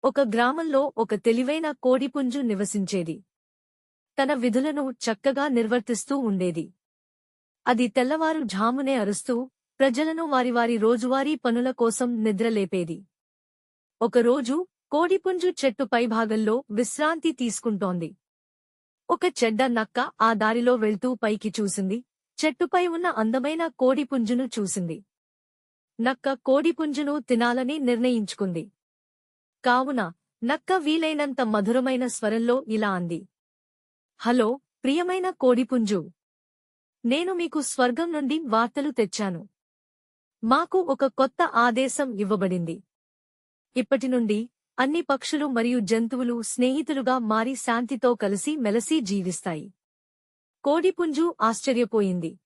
ఒక గ్రామంలో ఒక తెలివైన కోడిపుంజు నివసించేది. తన విధులను చక్కగా నిర్వర్తిస్తూ ఉండేది. అది తెల్లవారు ఝామునే అరుస్తూ ప్రజలను వారి రోజువారీ పనుల కోసం నిద్రలేపేది. ఒకరోజు కోడిపుంజు చెట్టు పైభాగంలో విశ్రాంతి తీసుకుంటోంది. ఒక చెడ్డ నక్క ఆ దారిలో వెళ్తూ పైకి చూసింది. చెట్టుపై ఉన్న అందమైన కోడిపుంజును చూసింది. నక్క కోడిపుంజును తినాలని నిర్ణయించుకుంది. కావున నక్క వీలైనంత మధురమైన స్వరంలో ఇలా అంది. హలో, ప్రియమైన కోడిపుంజు. నేను మీకు స్వర్గం నుండి వార్తలు తెచ్చాను. మాకు ఒక కొత్త ఆదేశం ఇవ్వబడింది. ఇప్పటినుండి అన్ని పక్షులు మరియు జంతువులు స్నేహితులుగా మారి శాంతితో కలిసి మెలసి జీవిస్తాయి. కోడిపుంజు ఆశ్చర్యపోయింది.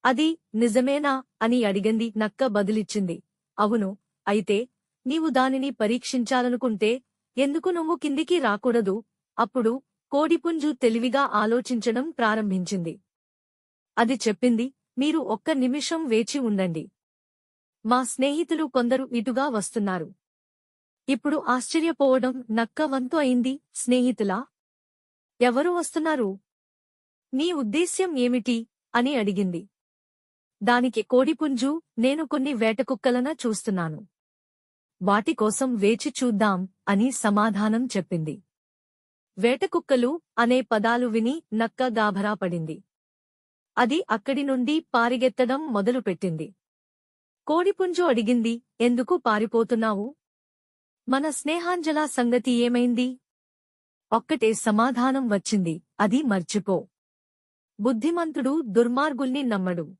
అది నిజమేనా అని అడిగింది. నక్క బదులిచ్చింది. అవును. అయితే నీవు దానిని పరీక్షించాలనుకుంటే ఎందుకు నువ్వు కిందికి రాకూడదు? అప్పుడు కోడిపుంజు తెలివిగా ఆలోచించడం ప్రారంభించింది. అది చెప్పింది, మీరు ఒక్క నిమిషం వేచి ఉండండి. మా స్నేహితులు కొందరు ఇటుగా వస్తున్నారు. ఇప్పుడు ఆశ్చర్యపోవడం నక్క వంతు అయింది. స్నేహితులా? ఎవరు వస్తున్నారు? నీ ఉద్దేశ్యం ఏమిటి? అని అడిగింది. దానికి కోడిపుంజు, నేను కొన్ని వేటకుక్కలన చూస్తున్నాను. వాటి కోసం వేచి చూద్దాం అని సమాధానం చెప్పింది. వేటకుక్కలు అనే పదాలు విని నక్క గాభరా పడింది. అది అక్కడి నుండి పారిగెత్తడం మొదలుపెట్టింది. కోడిపుంజు అడిగింది, ఎందుకు పారిపోతున్నావు? మన స్నేహాంజల సంగతి ఏమైంది? ఒక్కటే సమాధానం వచ్చింది, అది మర్చిపో. బుద్ధిమంతుడు దుర్మార్గుల్ని నమ్మడు.